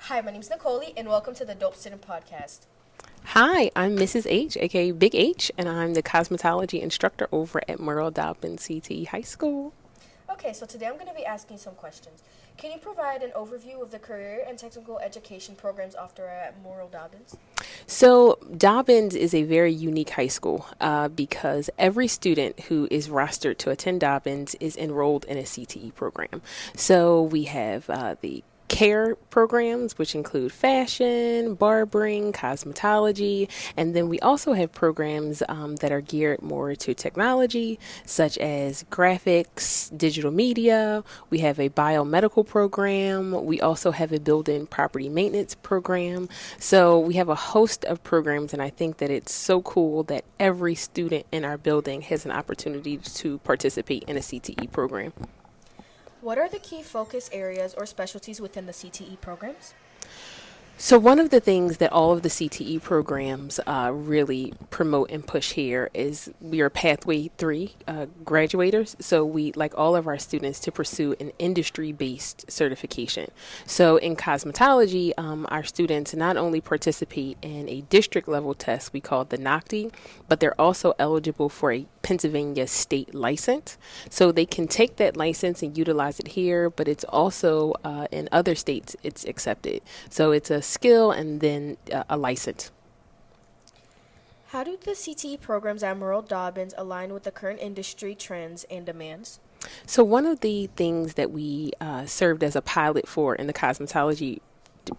Hi, my name's Nicole, and welcome to the Dope Student Podcast. Hi, I'm Mrs. H, aka Big H, and I'm the cosmetology instructor over at Merle Dobbins CT High School. Okay, so today I'm going to be asking some questions. Can you provide an overview of the career and technical education programs offered at Morrill Dobbins? So, Dobbins is a very unique high school because every student who is rostered to attend Dobbins is enrolled in a CTE program. So, we have the care programs, which include fashion, barbering, cosmetology, and then we also have programs that are geared more to technology, such as graphics, digital media. We have a biomedical program. We also have a building property maintenance program. So we have a host of programs, and I think that it's so cool that every student in our building has an opportunity to participate in a CTE program. What are the key focus areas or specialties within the CTE programs? So, one of the things that all of the CTE programs really promote and push here is we are Pathway 3 graduators. So, we like all of our students to pursue an industry based certification. So, in cosmetology, our students not only participate in a district level test we call the NOCTI, but they're also eligible for a Pennsylvania state license. So, they can take that license and utilize it here, but it's also in other states it's accepted. So, it's a skill and then a license. How do the CTE programs at Morrill Dobbins align with the current industry trends and demands? So one of the things that we served as a pilot for in the cosmetology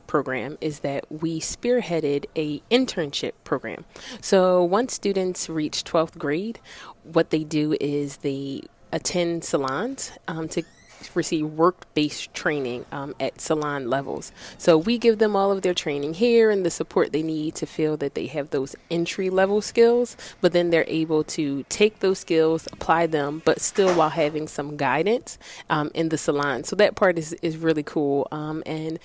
program is that we spearheaded a internship program. So once students reach 12th grade, what they do is they attend salons to receive work-based training at salon levels. So we give them all of their training here and the support they need to feel that they have those entry-level skills, but then they're able to take those skills, apply them, but still while having some guidance in the salon. So that part is really cool. And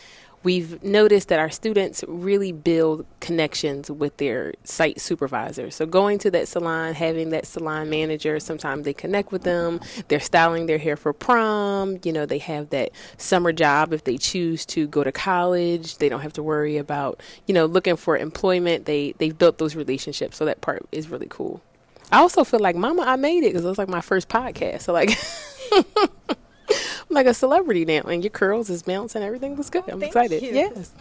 we've noticed that our students really build connections with their site supervisor. So going to that salon, having that salon manager, sometimes they connect with them. They're styling their hair for prom. You know, they have that summer job if they choose to go to college. They don't have to worry about, looking for employment. They've built those relationships. So that part is really cool. I also feel like, Mama, I made it because it was like my first podcast. So like... I'm like a celebrity now, and your curls is bouncing. Everything was good. I'm Thank excited. you. Yes.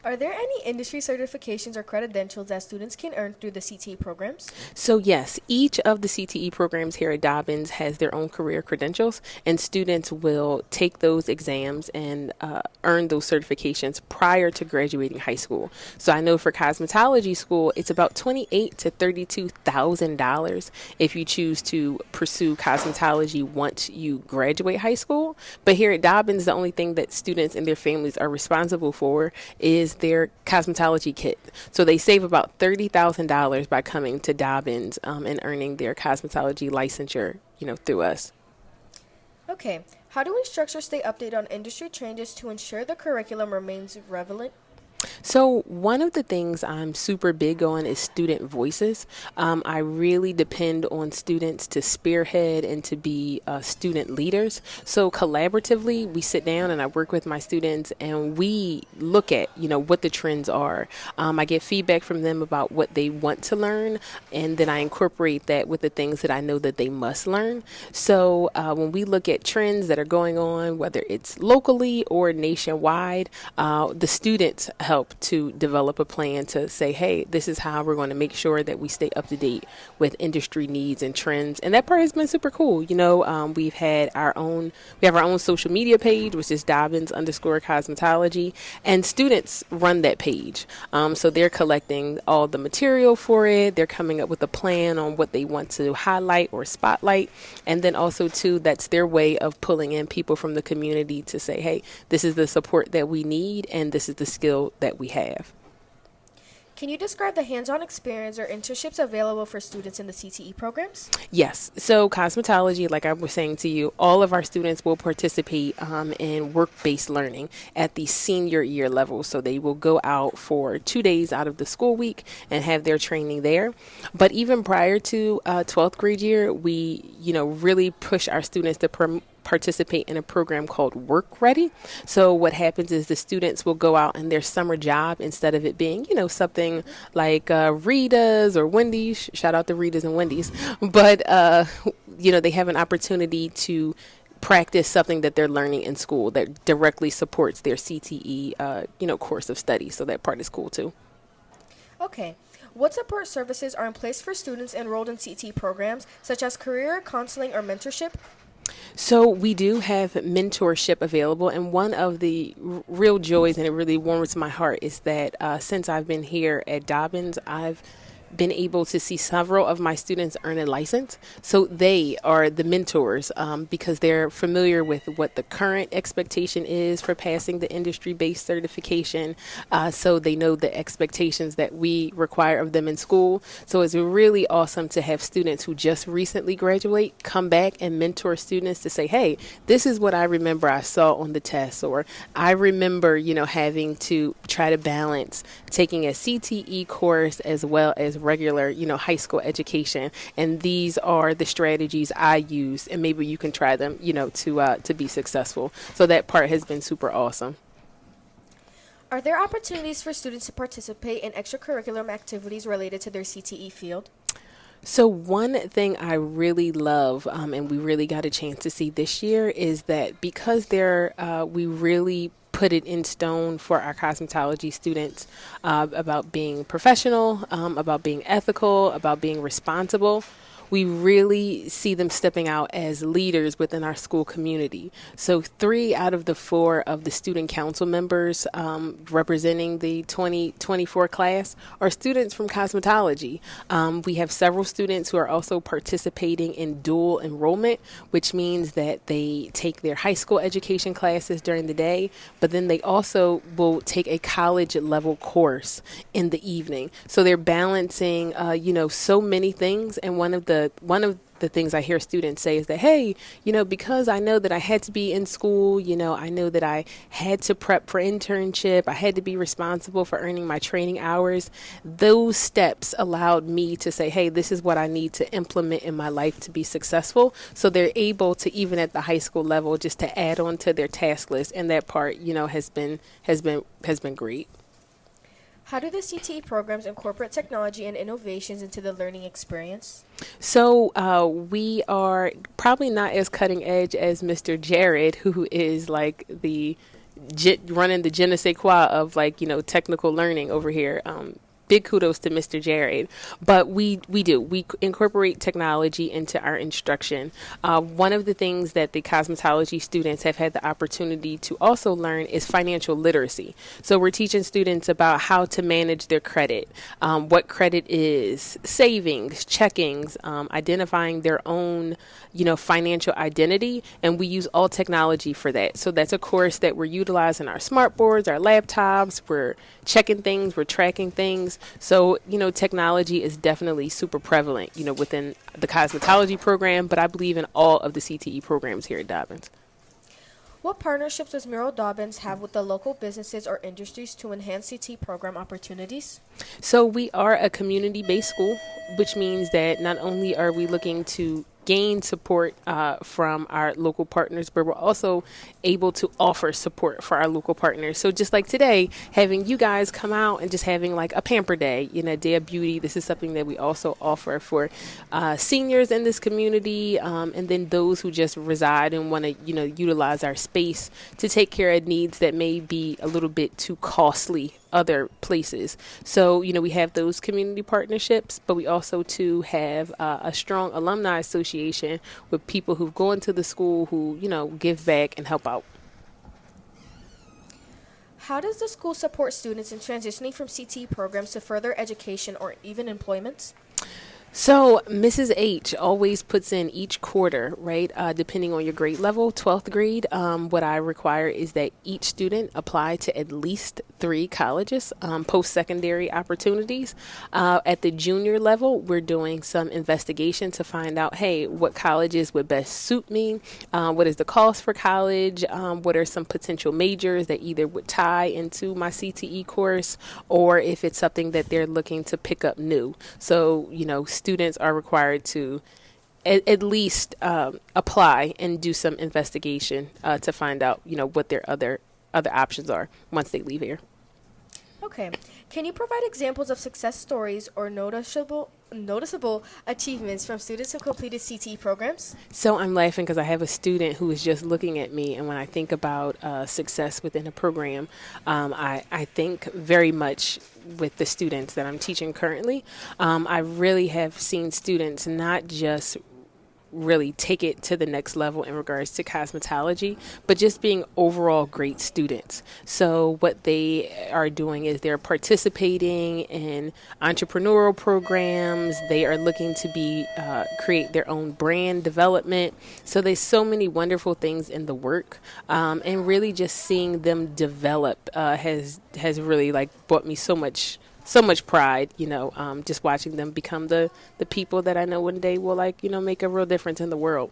Are there any industry certifications or credentials that students can earn through the CTE programs? So yes, each of the CTE programs here at Dobbins has their own career credentials, and students will take those exams and earn those certifications prior to graduating high school. So I know for cosmetology school, it's about $28,000 to $32,000 if you choose to pursue cosmetology once you graduate high school. But here at Dobbins, the only thing that students and their families are responsible for is their cosmetology kit. So they save about $30,000 by coming to Dobbins and earning their cosmetology licensure, through us. Okay, how do instructors stay updated on industry changes to ensure the curriculum remains relevant? So one of the things I'm super big on is student voices. I really depend on students to spearhead and to be student leaders. So collaboratively, we sit down and I work with my students and we look at, what the trends are. I get feedback from them about what they want to learn, and then I incorporate that with the things that I know that they must learn. So when we look at trends that are going on, whether it's locally or nationwide, the students help to develop a plan to say, hey, this is how we're going to make sure that we stay up to date with industry needs and trends. And that part has been super cool. We have our own social media page, which is Dobbins_cosmetology, and students run that page. So they're collecting all the material for it. They're coming up with a plan on what they want to highlight or spotlight. And then also too, that's their way of pulling in people from the community to say, hey, this is the support that we need and this is the skill that we have. Can you describe the hands-on experience or internships available for students in the CTE programs? Yes. So cosmetology, like I was saying to you, all of our students will participate in work-based learning at the senior year level. So they will go out for 2 days out of the school week and have their training there. But even prior to 12th grade year, we, really push our students to participate in a program called Work Ready. So what happens is the students will go out and their summer job, instead of it being, something like Rita's or Wendy's, shout out to Rita's and Wendy's, but, they have an opportunity to practice something that they're learning in school that directly supports their CTE, course of study. So that part is cool too. Okay. What support services are in place for students enrolled in CTE programs, such as career, counseling, or mentorship? So we do have mentorship available, and one of the real joys, and it really warms my heart, is that since I've been here at Dobbins, I've been able to see several of my students earn a license. So they are the mentors because they're familiar with what the current expectation is for passing the industry-based certification. So they know the expectations that we require of them in school. So it's really awesome to have students who just recently graduate come back and mentor students to say, hey, this is what I remember I saw on the test, or I remember, having to try to balance taking a CTE course as well as regular, high school education. And these are the strategies I use, and maybe you can try them, to be successful. So that part has been super awesome. Are there opportunities for students to participate in extracurricular activities related to their CTE field? So one thing I really love, and we really got a chance to see this year, is that because we really put it in stone for our cosmetology students about being professional, about being ethical, about being responsible. We really see them stepping out as leaders within our school community. So 3 out of the 4 of the student council members representing the 2024 class are students from cosmetology. We have several students who are also participating in dual enrollment, which means that they take their high school education classes during the day, but then they also will take a college level course in the evening. So they're balancing, so many things. And one of the things I hear students say is that, hey, because I know that I had to be in school, I know that I had to prep for internship, I had to be responsible for earning my training hours. Those steps allowed me to say, hey, this is what I need to implement in my life to be successful. So they're able to, even at the high school level, just to add on to their task list. And that part, has been great. How do the CTE programs incorporate technology and innovations into the learning experience? So we are probably not as cutting edge as Mr. Jared, who is like running the je ne sais quoi of technical learning over here. Big kudos to Mr. Jared. But we incorporate technology into our instruction. One of the things that the cosmetology students have had the opportunity to also learn is financial literacy. So we're teaching students about how to manage their credit, what credit is, savings, checkings, identifying their own, financial identity. And we use all technology for that. So that's a course that we're utilizing our smart boards, our laptops. We're checking things, we're tracking things. So, technology is definitely super prevalent, within the cosmetology program, but I believe in all of the CTE programs here at Dobbins. What partnerships does Muriel Dobbins have with the local businesses or industries to enhance CTE program opportunities? So we are a community-based school, which means that not only are we looking to gain support from our local partners, but we're also able to offer support for our local partners. So just like today, having you guys come out and just having like a pamper day, a day of beauty. This is something that we also offer for seniors in this community, and then those who just reside and want to, utilize our space to take care of needs that may be a little bit too costly other places. So, we have those community partnerships, but we also too have a strong alumni association with people who've gone to the school who, give back and help out. How does the school support students in transitioning from CTE programs to further education or even employment? So Mrs. H always puts in each quarter, right, depending on your grade level, 12th grade. What I require is that each student apply to at least 3 colleges, post-secondary opportunities. At the junior level, we're doing some investigation to find out, hey, what colleges would best suit me? What is the cost for college? What are some potential majors that either would tie into my CTE course, or if it's something that they're looking to pick up new? So, students are required to at least apply and do some investigation to find out, what their other options are once they leave here. Okay. Can you provide examples of success stories or noticeable achievements from students who completed CTE programs? So I'm laughing because I have a student who is just looking at me, and when I think about success within a program, I think very much with the students that I'm teaching currently. I really have seen students not just really take it to the next level in regards to cosmetology, but just being overall great students. So what they are doing is they're participating in entrepreneurial programs. They are looking to create their own brand development. So there's so many wonderful things in the work, and really just seeing them develop has really brought me so much pride, just watching them become the people that I know one day will make a real difference in the world.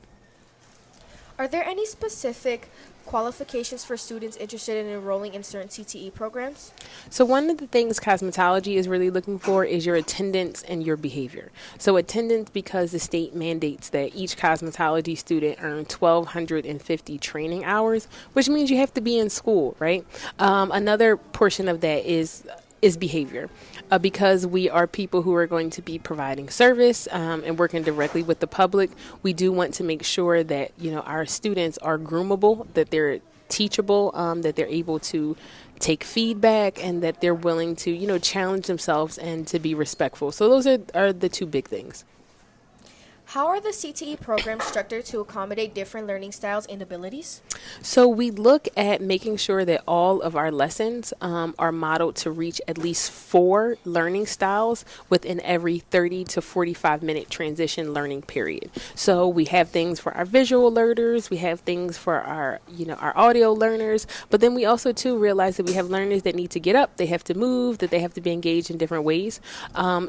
Are there any specific qualifications for students interested in enrolling in certain CTE programs? So one of the things cosmetology is really looking for is your attendance and your behavior. So attendance, because the state mandates that each cosmetology student earn 1,250 training hours, which means you have to be in school, right? Another portion of that is behavior, because we are people who are going to be providing service and working directly with the public. We do want to make sure that our students are groomable, that they're teachable, that they're able to take feedback, and that they're willing to challenge themselves and to be respectful. So those are the two big things. How are the CTE programs structured to accommodate different learning styles and abilities? So we look at making sure that all of our lessons are modeled to reach at least 4 learning styles within every 30 to 45 minute transition learning period. So we have things for our visual learners, we have things for our audio learners, but then we also too realize that we have learners that need to get up, they have to move, that they have to be engaged in different ways.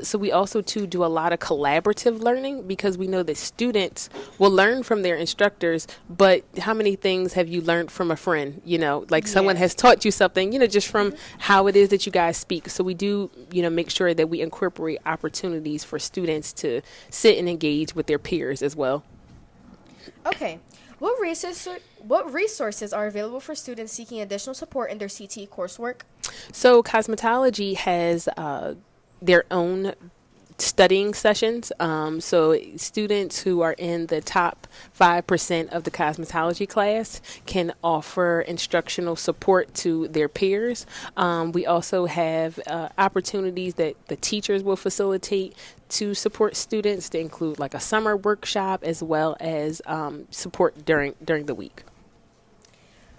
So we also too do a lot of collaborative learning, because we know that students will learn from their instructors, but how many things have you learned from a friend? Someone has taught you something, just from how it is that you guys speak. So we do, make sure that we incorporate opportunities for students to sit and engage with their peers as well. Okay. What resources are available for students seeking additional support in their CTE coursework? So cosmetology has their own studying sessions. So students who are in the top 5% of the cosmetology class can offer instructional support to their peers. We also have opportunities that the teachers will facilitate to support students, to include like a summer workshop, as well as support during the week.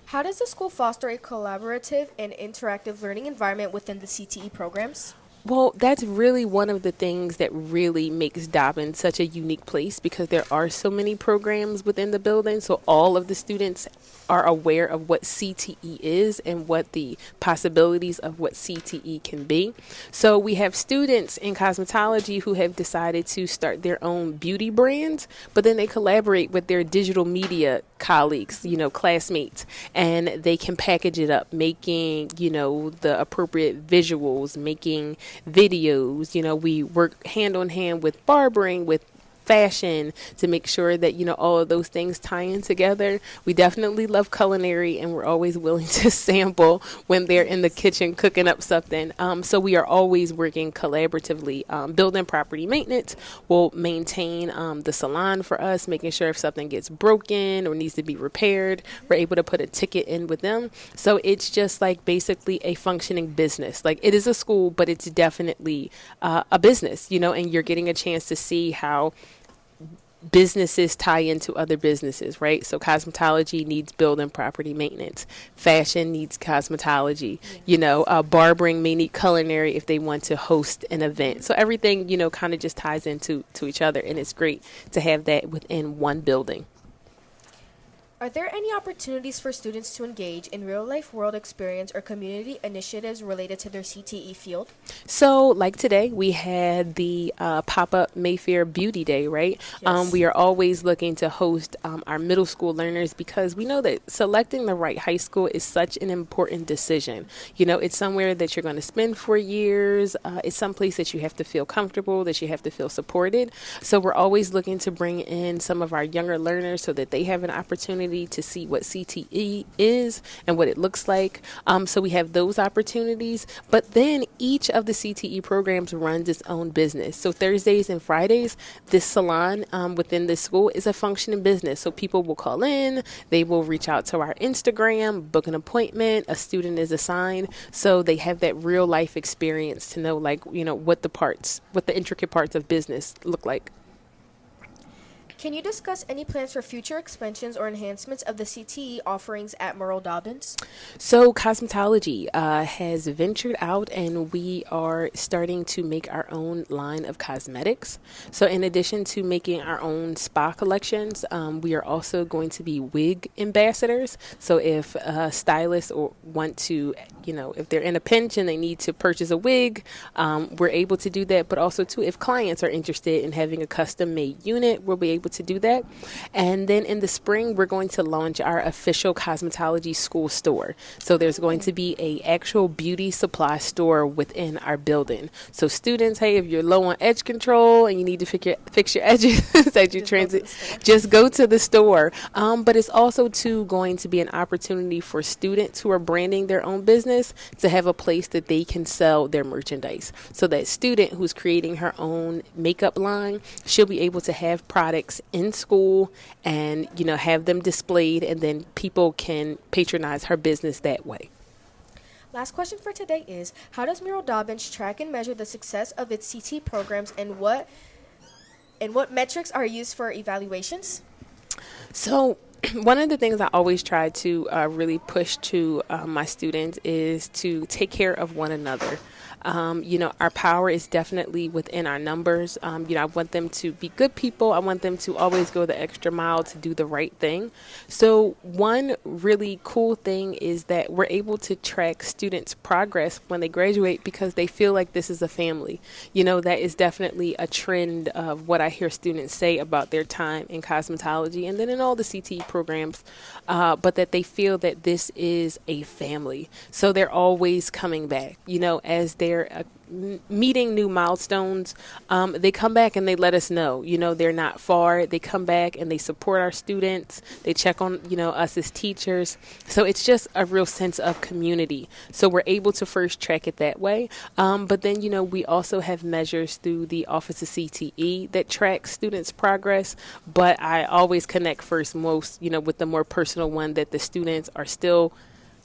How does the school foster a collaborative and interactive learning environment within the CTE programs? Well, that's really one of the things that really makes Dobbins such a unique place, because there are so many programs within the building. So all of the students are aware of what CTE is and what the possibilities of what CTE can be. So we have students in cosmetology who have decided to start their own beauty brands, but then they collaborate with their digital media colleagues, classmates, and they can package it up, making, the appropriate visuals, making videos. We work hand on hand with barbering, with fashion, to make sure that all of those things tie in together. We definitely love culinary, and we're always willing to sample when they're in the kitchen cooking up something. So we are always working collaboratively. Building property maintenance will maintain the salon for us, making sure if something gets broken or needs to be repaired, we're able to put a ticket in with them. So it's just basically a functioning business. It is a school, but it's definitely a business, and you're getting a chance to see how businesses tie into other businesses, right? So cosmetology needs building property maintenance. Fashion needs cosmetology. Barbering may need culinary if they want to host an event. So everything, kind of just ties into each other, and it's great to have that within one building. Are there any opportunities for students to engage in real-life world experience or community initiatives related to their CTE field? So, like today, we had the pop-up Mayfair Beauty Day, right? Yes. We are always looking to host our middle school learners because we know that selecting the right high school is such an important decision. You know, it's somewhere that you're going to spend for years. It's someplace that you have to feel comfortable, that you have to feel supported. So we're always looking to bring in some of our younger learners so that they have an opportunity to see what CTE is and what it looks like. So we have those opportunities. But then each of the CTE programs runs its own business. So Thursdays and Fridays, this salon within this school is a functioning business. So people will call in, they will reach out to our Instagram, book an appointment, a student is assigned. So they have that real life experience to know, like, you know, what the intricate parts of business look like. Can you discuss any plans for future expansions or enhancements of the CTE offerings at Merle Dobbins? So, cosmetology has ventured out, and we are starting to make our own line of cosmetics. So, in addition to making our own spa collections, we are also going to be wig ambassadors. So, if stylists or want to, you know, if they're in a pinch and they need to purchase a wig, we're able to do that. But also, too, if clients are interested in having a custom made unit, we'll be able to do that. And then in the spring, we're going to launch our official cosmetology school store. So there's going to be a actual beauty supply store within our building. So students, hey, if you're low on edge control and you need to fix your edges as you transit, just go to the store. But it's also too going to be an opportunity for students who are branding their own business to have a place that they can sell their merchandise. So that student who's creating her own makeup line, she'll be able to have products in school and, you know, have them displayed, and then people can patronize her business that way. Last question for today is, how does Merle Dobbins track and measure the success of its CT programs, and what metrics are used for evaluations? So one of the things I always try to really push to my students is to take care of one another. You know, our power is definitely within our numbers. You know, I want them to be good people. I want them to always go the extra mile to do the right thing. So one really cool thing is that we're able to track students' progress when they graduate because they feel like this is a family. You know, that is definitely a trend of what I hear students say about their time in cosmetology and then in all the CTE programs, but that they feel that this is a family. So they're always coming back, you know, as they're meeting new milestones. They come back and they let us know, you know, they're not far. They come back and they support our students. They check on, you know, us as teachers. So it's just a real sense of community. So we're able to first track it that way. But then, you know, we also have measures through the Office of CTE that tracks students' progress. But I always connect first most, you know, with the more personal one that the students are still,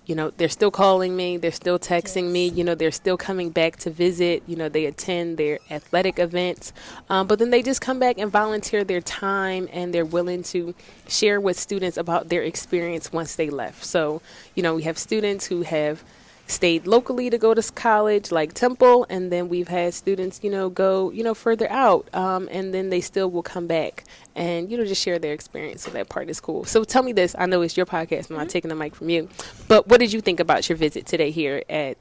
you know, they're still calling me, they're still texting me, you know, they're still coming back to visit, you know, they attend their athletic events, but then they just come back and volunteer their time and they're willing to share with students about their experience once they left. So, you know, we have students who have stayed locally to go to college like Temple, and then we've had students, you know, go, you know, further out, and then they still will come back and, you know, just share their experience. So that part is cool. So tell me this, I know it's your podcast, I'm not taking the mic from you, but what did you think about your visit today here at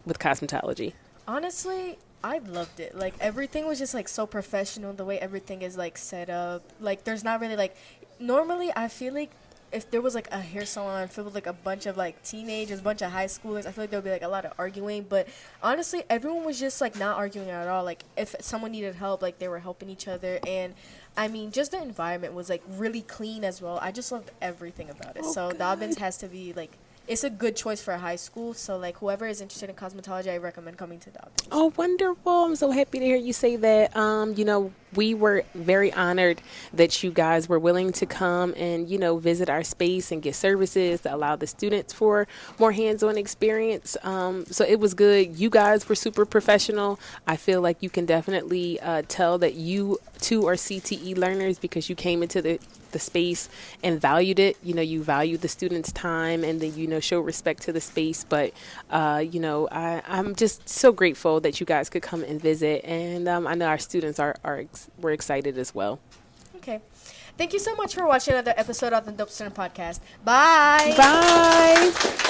with cosmetology? Honestly, I loved it. Like, everything was just like so professional, the way everything is like set up. Like, there's not really like, normally I feel like if there was like a hair salon filled with like a bunch of like teenagers, a bunch of high schoolers, I feel like there would be like a lot of arguing. But honestly, everyone was just like not arguing at all. Like, if someone needed help, like they were helping each other. And I mean, just the environment was like really clean as well. I just loved everything about it. Oh, so good. Dobbins has to be like, it's a good choice for a high school. So like, whoever is interested in cosmetology, I recommend coming to Dobbins. Oh, wonderful. I'm so happy to hear you say that. You know, we were very honored that you guys were willing to come and, you know, visit our space and get services to allow the students for more hands-on experience. So it was good. You guys were super professional. I feel like you can definitely tell that you too are CTE learners because you came into the space and valued it. You know, you valued the students' time and then, you know, show respect to the space. But, you know, I'm just so grateful that you guys could come and visit. And I know our students we're excited as well. Okay. Thank you so much for watching another episode of the Dope Student Podcast. Bye. Bye.